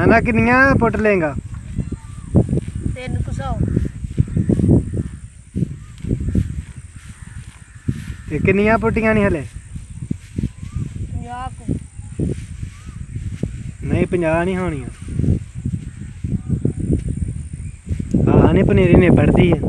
नाना किन्नियां पुट लेंगा? 300 ते किन्नियां पुट्टियां नहीं हले? 50 नहीं 50 नहीं होनियां। हाँ नहीं पनीरी ने बढ़ती है।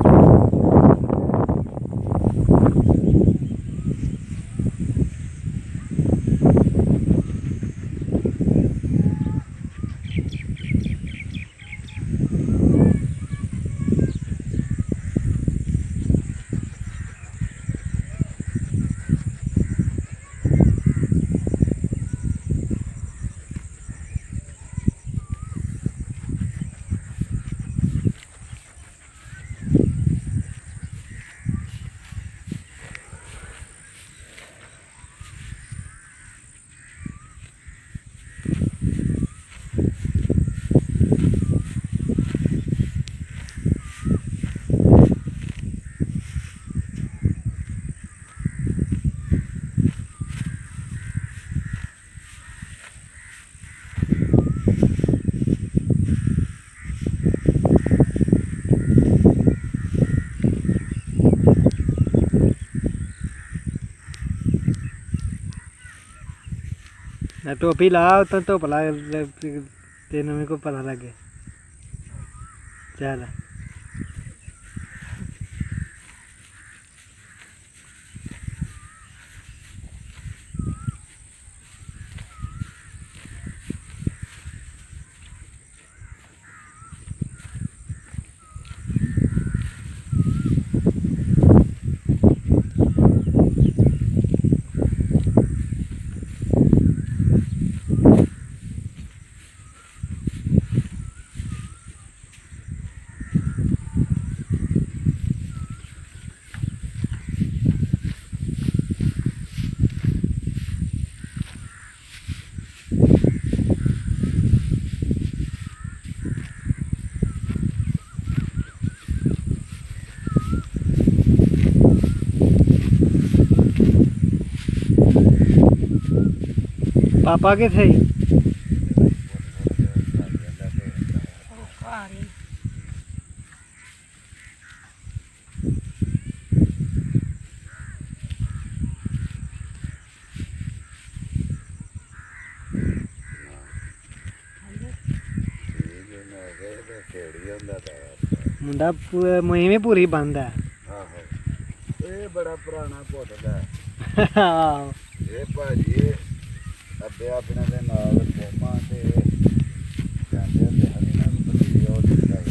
टोपी ला तो धुप ला तेन भी को पता लगे। चल पापा किथे? मुंडा मुहिम ही पूरी बंद है। ये बड़ा पुराना पुटदा आहो ये भाजी अब्बे अपने दे नाल कोमा ते जांदे होंदे हनी ना पनीरी और दिखाई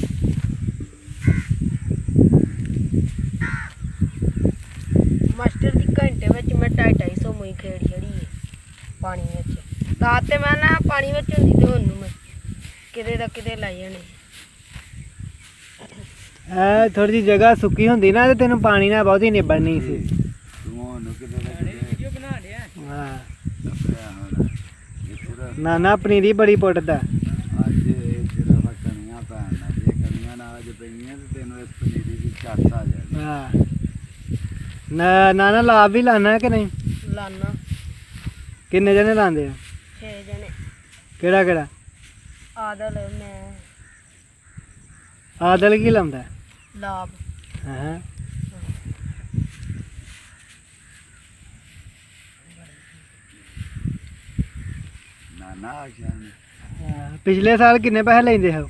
मास्टर दी घंटे विच मैं 250 मुई खेड़ छड़ी है पानी विच। रात ते मैं ना पानी विच हुंदी ते हुन मैं किते दा किते लाई जाने। थोड़ी जी जगह सुक्की होंदी ना ते तेन पानी ना बहुती निबड़नी सी। हाँ नाना पनीरी बड़ी पुटदा। हाँ नाना लाभ भी लाना कि नहीं? लाना किन्ने जने लांदे? 6 जने। केड़ा केड़ा? आदल मैं आदल की लांदा? लाभ। हाँ पिछले साल किन्ने पैसे लेंदे हो?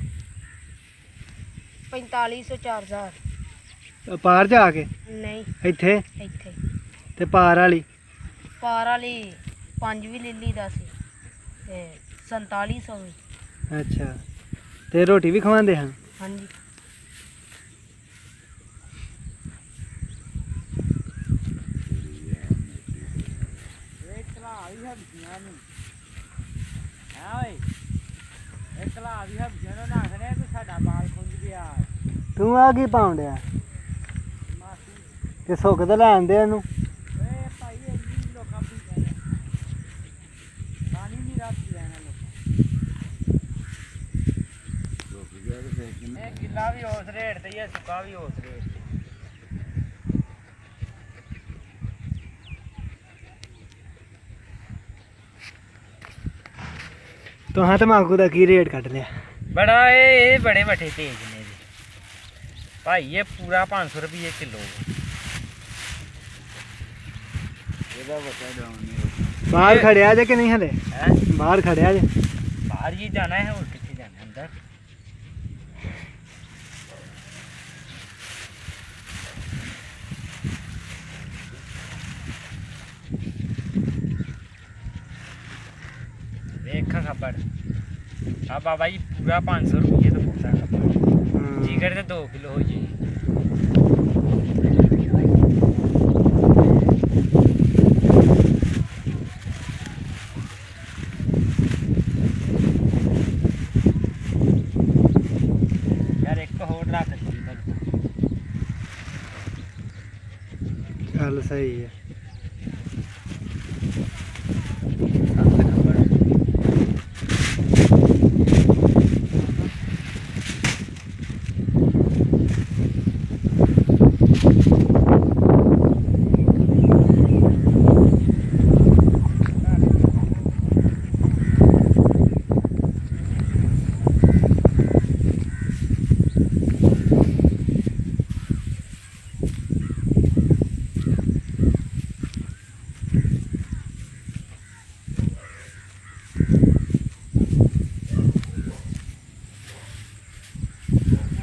4500 4000 पार जाके? नहीं इत्थे इत्थे ते पार वाली? पार वाली 5 भी ले ली दा सी ते 4700 भी। अच्छा ते रोटी भी खवांदे हैं? हाँ जी तू आ की पाउन डिया ते सुख तो लैन दे इनू। गिला भी उस रेट ते सुक्का भी उस रेट ते। ਤੁਹਾਂ ਤਮਾਕੂ ਦਾ ਕੀ ਰੇਟ ਕੱਢ ਲਿਆ? बड़ा ये बड़े बटे तेज ने जी भाई ये पूरा 500 रुपये किलो ਇਹਦਾ ਵਟਾ ਡਾਉਣ ਨਹੀਂ ਬਾਹਰ ਖੜਿਆ ਜੇ ਕਿ ਨਹੀਂ ਹਲੇ? है ਬਾਹਰ ਖੜਿਆ ਜੇ? बाहर ही जाना है और कितने जाना है अंदर देखा खबर अब बाबा जी पूरा 500 रुपये तो पूरा खबर जिगर तो 2 किलो हो जाए यार एक होर रख दी ਚੱਲ ਸਹੀ ਹੈ।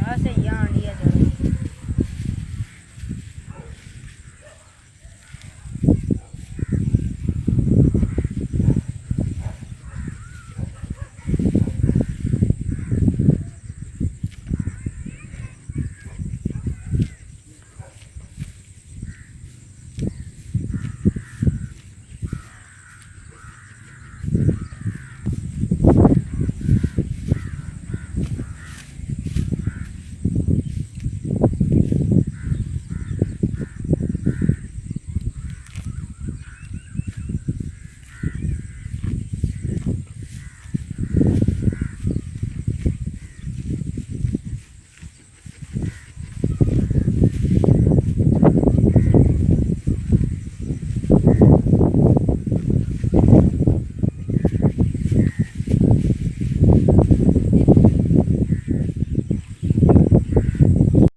ਆ ਸਹੀ ਆਣ